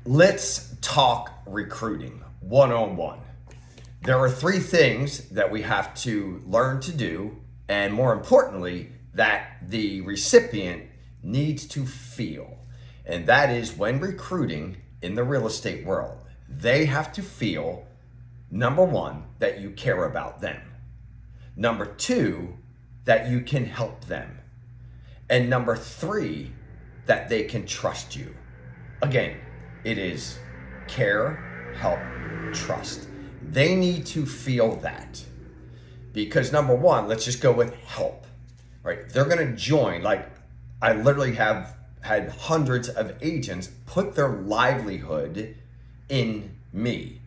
Let's talk recruiting one-on-one. There are three things that we have to learn to do, and more importantly, that the recipient needs to feel. And that is when recruiting in the real estate world, they have to feel, number one, that you care about them. Number two, that you can help them. And number three, that they can trust you. Again, it is care, help, trust. They need to feel that. Because number one, let's just go with help, right? They're gonna join, like I literally have had hundreds of agents put their livelihood in me.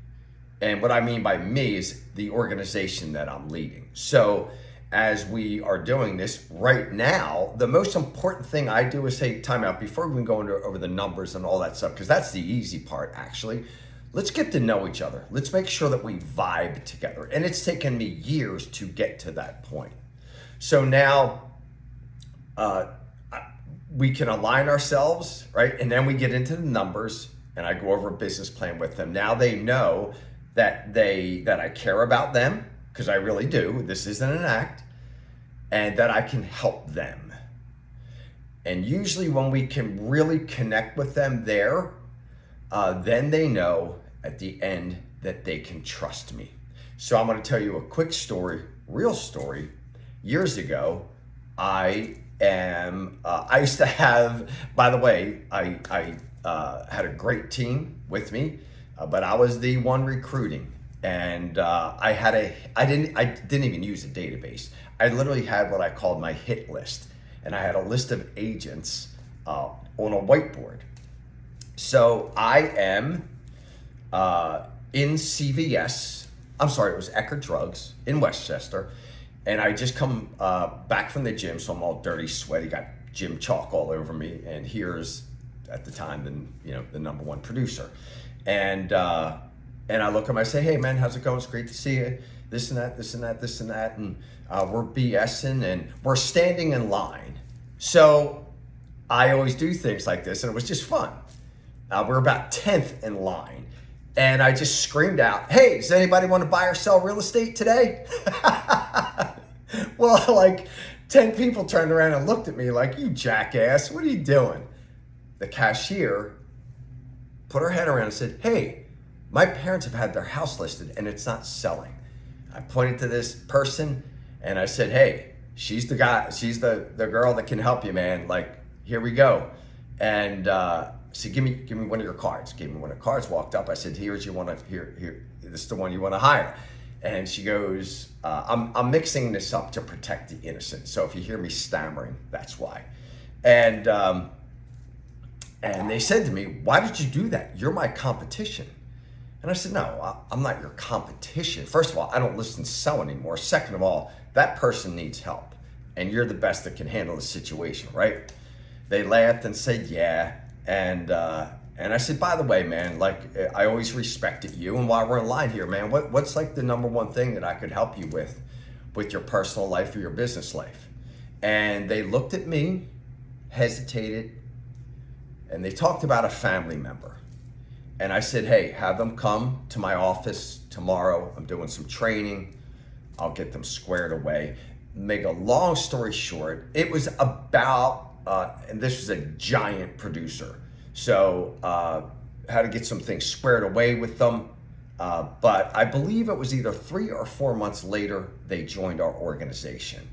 And what I mean by me is the organization that I'm leading. So as we are doing this right now, the most important thing I do is say, time out, before we go over the numbers and all that stuff, because that's the easy part actually. Let's get to know each other. Let's make sure that we vibe together. And it's taken me years to get to that point. So now we can align ourselves, right? And then we get into the numbers and I go over a business plan with them. Now they know that I care about them, because I really do. This isn't an act, and that I can help them. And usually when we can really connect with them there, then they know at the end that they can trust me. So I'm going to tell you a quick story, real story. Years ago, I used to have, by the way, I had a great team with me, but I was the one recruiting. And I didn't even use a database. I literally had what I called my hit list. And I had a list of agents on a whiteboard. So I am in CVS, I'm sorry, it was Eckerd Drugs in Westchester. And I just come back from the gym, so I'm all dirty, sweaty, got gym chalk all over me. And here's, at the time, the number one producer. And I look at him, I say, hey man, how's it going? It's great to see you. This and that, this and that, this and that. And we're BSing and we're standing in line. So I always do things like this and it was just fun. We're about 10th in line. And I just screamed out, hey, does anybody want to buy or sell real estate today? Well, like 10 people turned around and looked at me like, you jackass, what are you doing? The cashier put her head around and said, hey, my parents have had their house listed and it's not selling. I pointed to this person and I said, hey, she's the guy, she's the girl that can help you, man. Like, here we go. And she said, give me one of your cards. Gave me one of the cards, walked up. I said, here, this is the one you want to hire. And she goes, I'm mixing this up to protect the innocent. So if you hear me stammering, that's why. And they said to me, why did you do that? You're my competition. And I said, no, I'm not your competition. First of all, I don't listen to sell anymore. Second of all, that person needs help and you're the best that can handle the situation, right? They laughed and said, yeah. And I said, by the way, man, like I always respected you. And while we're in line here, man, what's like the number one thing that I could help you with your personal life or your business life? And they looked at me, hesitated, and they talked about a family member. And I said, hey, have them come to my office tomorrow. I'm doing some training. I'll get them squared away. Make a long story short, it was about, and this was a giant producer. So had to get some things squared away with them. But I believe it was either 3 or 4 months later, they joined our organization.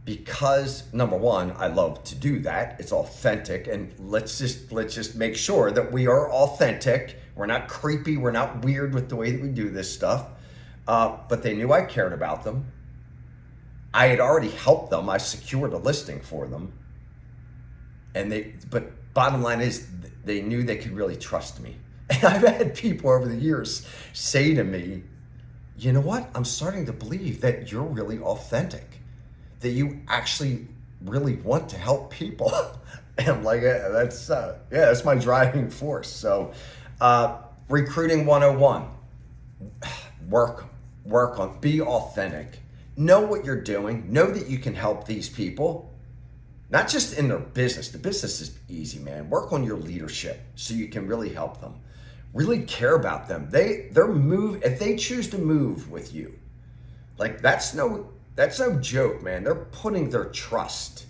Because number one, I love to do that. It's authentic, and let's just make sure that we are authentic. We're not creepy. We're not weird with the way that we do this stuff. But they knew I cared about them. I had already helped them. I secured a listing for them, but bottom line is they knew they could really trust me. And I've had people over the years say to me, you know what? I'm starting to believe that you're really authentic, that you actually really want to help people. And I'm like, yeah, that's my driving force. So recruiting 101, work on, be authentic, know what you're doing, know that you can help these people. not just in their business. The business is easy, man. Work on your leadership so you can really help them. Really care about them. If they choose to move with you, like that's no joke, man. They're putting their trust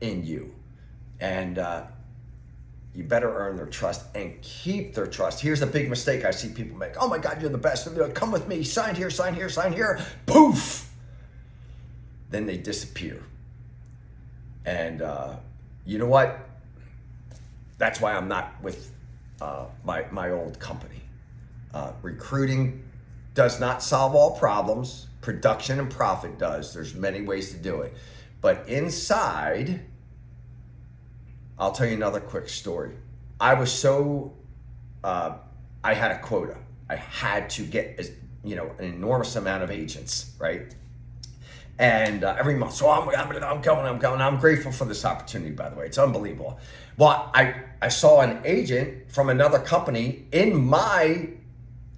in you. And you better earn their trust and keep their trust. Here's a big mistake I see people make. Oh my God, you're the best. Come with me, sign here, sign here, sign here. Poof. Then they disappear. And you know what? That's why I'm not with my old company. Recruiting does not solve all problems. Production and profit does. There's many ways to do it. But inside, I'll tell you another quick story. I was I had a quota. I had to get, an enormous amount of agents, right? And every month, so I'm going. I'm grateful for this opportunity, by the way. It's unbelievable. Well, I saw an agent from another company in my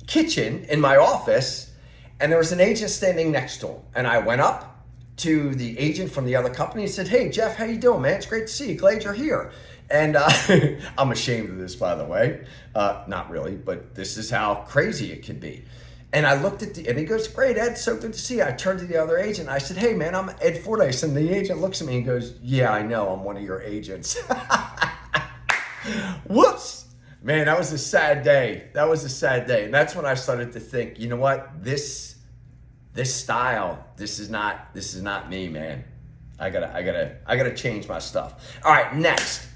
kitchen, in my office, and there was an agent standing next to him. And I went up to the agent from the other company and said, "Hey, Jeff, how you doing, man? It's great to see you. Glad you're here." And I'm ashamed of this, by the way. Not really, but this is how crazy it could be. And I looked and he goes, "Great, Ed, so good to see you." I turned to the other agent. I said, "Hey, man, I'm Ed Fordyce." And the agent looks at me and goes, "Yeah, I know. I'm one of your agents." Whoops. Man, that was a sad day. And that's when I started to think, you know what? This style, this is not me, man. I gotta change my stuff. All right, next.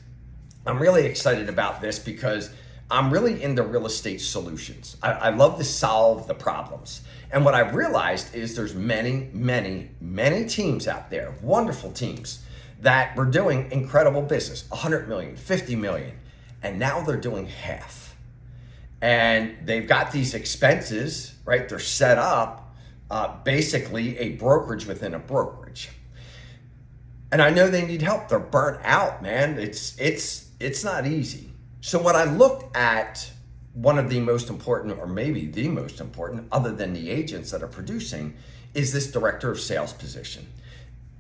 I'm really excited about this because I'm really into real estate solutions. I love to solve the problems. And what I've realized is there's many, many, many teams out there, wonderful teams, that were doing incredible business, 100 million, 50 million, and now they're doing half. And they've got these expenses, right? They're set up basically a brokerage within a brokerage. And I know they need help. They're burnt out, man. It's not easy. So when I looked at one of the most important, or maybe the most important, other than the agents that are producing, is this director of sales position.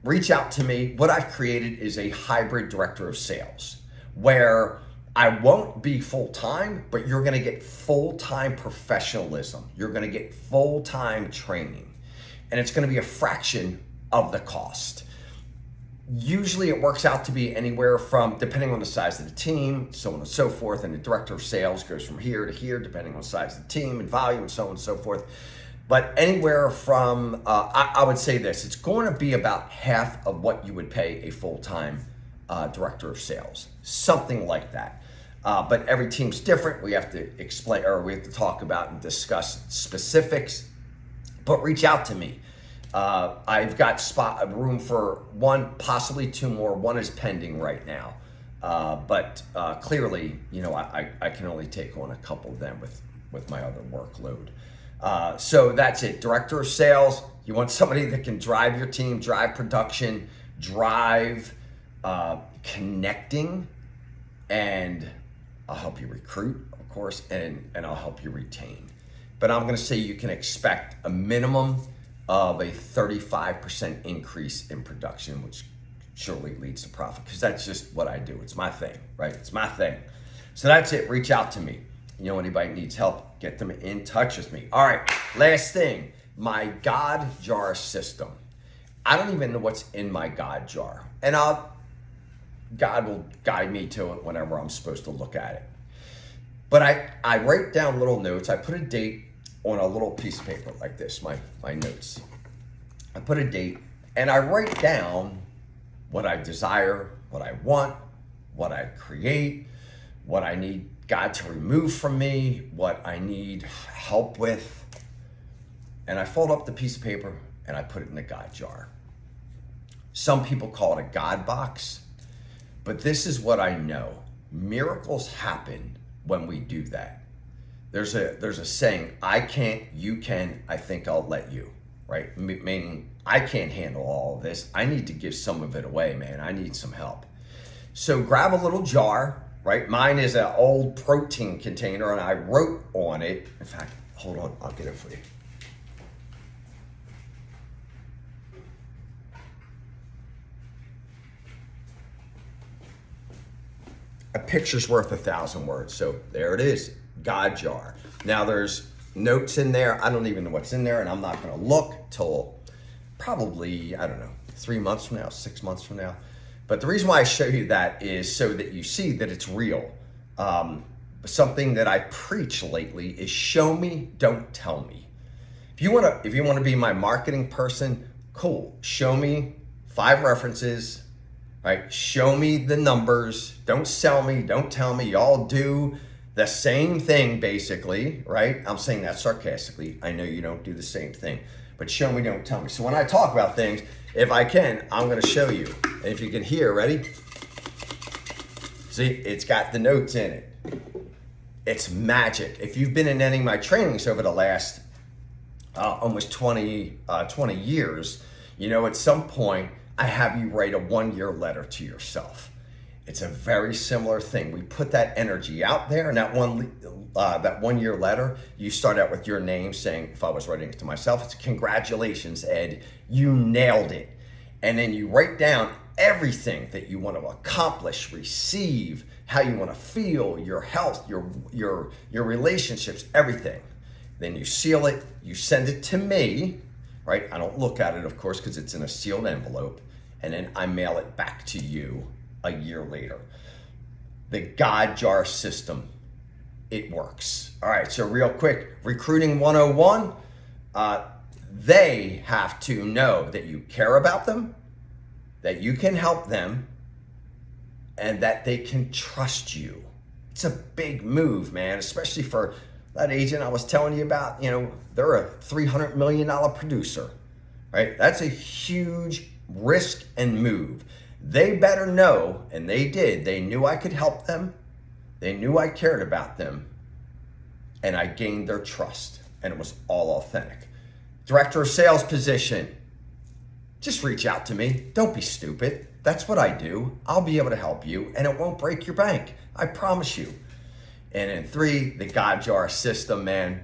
Reach out to me. What I've created is a hybrid director of sales where I won't be full-time, but you're going to get full-time professionalism. You're going to get full-time training, and it's going to be a fraction of the cost. Usually it works out to be anywhere from, depending on the size of the team, so on and so forth, and the director of sales goes from here to here, depending on the size of the team and volume, so on and so forth. But anywhere from, I would say this, it's going to be about half of what you would pay a full-time director of sales, something like that. But every team's different. We have to explain, or we have to talk about and discuss specifics, but reach out to me. I've got room for one, possibly two more. One is pending right now. But clearly, I can only take on a couple of them with my other workload. So that's it. Director of sales. You want somebody that can drive your team, drive production, drive connecting, and I'll help you recruit, of course, and I'll help you retain. But I'm going to say you can expect a minimum of a 35% increase in production, which surely leads to profit, because that's just what I do. It's my thing, right? It's my thing. So that's it. Reach out to me. Anybody needs help, get them in touch with me. All right, last thing, my God jar system. I don't even know what's in my God jar, and God will guide me to it whenever I'm supposed to look at it. But I write down little notes. I put a date on a little piece of paper like this, my notes. I put a date and I write down what I desire, what I want, what I create, what I need God to remove from me, what I need help with. And I fold up the piece of paper and I put it in the God jar. Some people call it a God box, but this is what I know. Miracles happen when we do that. There's a saying, I can't, you can, I think I'll let you, right? Meaning I can't handle all of this. I need to give some of it away, man. I need some help. So grab a little jar, right? Mine is an old protein container and I wrote on it. In fact, hold on, I'll get it for you. A picture's worth 1,000 words. So there it is, God jar. Now there's notes in there. I don't even know what's in there, and I'm not going to look till probably, I don't know, 3 months from now, 6 months from now. But the reason why I show you that is so that you see that it's real. Something that I preach lately is show me, don't tell me. If you want to be my marketing person, cool. Show me 5 references, right? Show me the numbers. Don't sell me, don't tell me. Y'all do the same thing basically, right? I'm saying that sarcastically. I know you don't do the same thing, but show me, don't tell me. So when I talk about things, if I can, I'm going to show you. And if you can hear, ready? See, it's got the notes in it. It's magic. If you've been in any of my trainings over the last almost 20 years, you know, at some point I have you write a 1-year letter to yourself. It's a very similar thing. We put that energy out there, and that 1-year letter, you start out with your name saying, if I was writing it to myself, it's congratulations, Ed, you nailed it. And then you write down everything that you want to accomplish, receive, how you want to feel, your health, your relationships, everything. Then you seal it, you send it to me, right? I don't look at it, of course, because it's in a sealed envelope, and then I mail it back to you a year later. The God jar system, it works. All right, so real quick, recruiting 101, they have to know that you care about them, that you can help them, and that they can trust you. It's a big move, man, especially for that agent I was telling you about. You know, they're a $300 million producer, right? That's a huge risk and move. They better know, and they did. They knew I could help them. They knew I cared about them, and I gained their trust, and it was all authentic. Director of sales position, just reach out to me. Don't be stupid. That's what I do. I'll be able to help you, and it won't break your bank. I promise you. And in 3, the God jar system, man.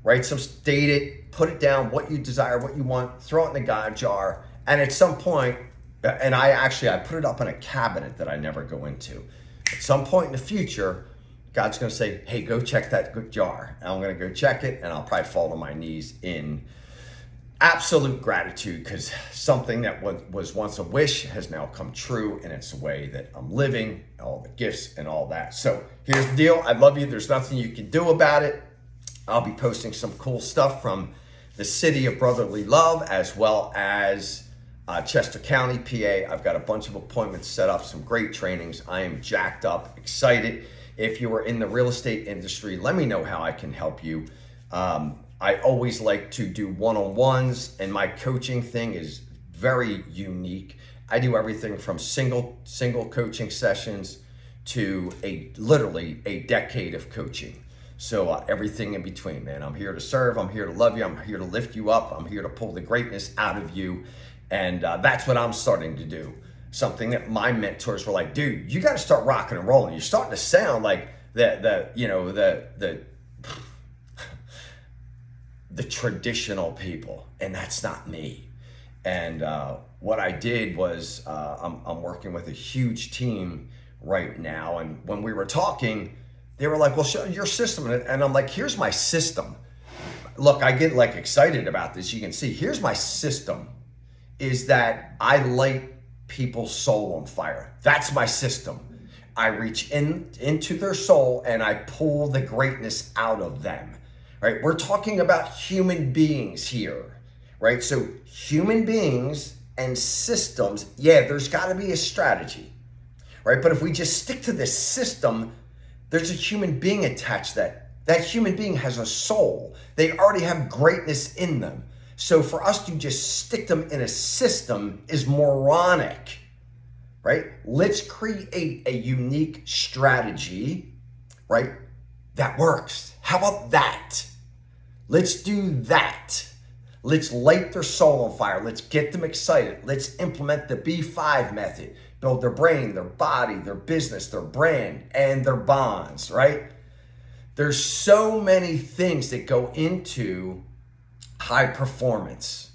Write some, state it, put it down, what you desire, what you want, throw it in the God jar. And at some point, and I put it up in a cabinet that I never go into. At some point in the future, God's going to say, hey, go check that jar. And I'm going to go check it, and I'll probably fall on my knees in absolute gratitude, because something that was once a wish has now come true, and it's the way that I'm living, all the gifts and all that. So here's the deal. I love you. There's nothing you can do about it. I'll be posting some cool stuff from the city of brotherly love, as well as Chester County, PA. I've got a bunch of appointments set up, some great trainings. I am jacked up, excited. If you are in the real estate industry, let me know how I can help you. I always like to do one-on-ones, and my coaching thing is very unique. I do everything from single coaching sessions to literally a decade of coaching. So everything in between, man. I'm here to serve. I'm here to love you. I'm here to lift you up. I'm here to pull the greatness out of you. And that's what I'm starting to do. Something that my mentors were like, dude, you got to start rocking and rolling. You're starting to sound like the traditional people, and that's not me. And what I did was I'm working with a huge team right now, and when we were talking, they were like, well, show your system. And I'm like, here's my system. Look, I get like excited about this. You can see, here's my system, is that I light people's soul on fire. That's my system. I reach into their soul and I pull the greatness out of them, right? We're talking about human beings here, right? So human beings and systems, yeah, there's got to be a strategy, right? But if we just stick to this system, there's a human being attached. That human being has a soul. They already have greatness in them. So for us to just stick them in a system is moronic, right? Let's create a unique strategy, right? That works. How about that? Let's do that. Let's light their soul on fire. Let's get them excited. Let's implement the B5 method. Build their brain, their body, their business, their brand, and their bonds, right? There's so many things that go into high performance.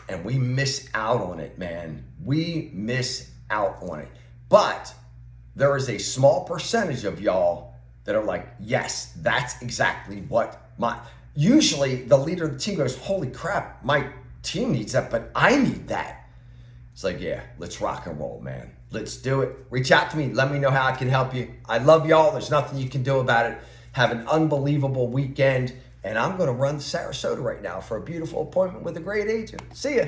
And we miss out on it, man. We miss out on it. But there is a small percentage of y'all that are like, yes, that's exactly what usually the leader of the team goes, holy crap, my team needs that, but I need that. It's like, yeah, let's rock and roll, man. Let's do it. Reach out to me. Let me know how I can help you. I love y'all. There's nothing you can do about it. Have an unbelievable weekend. And I'm going to run to Sarasota right now for a beautiful appointment with a great agent. See ya.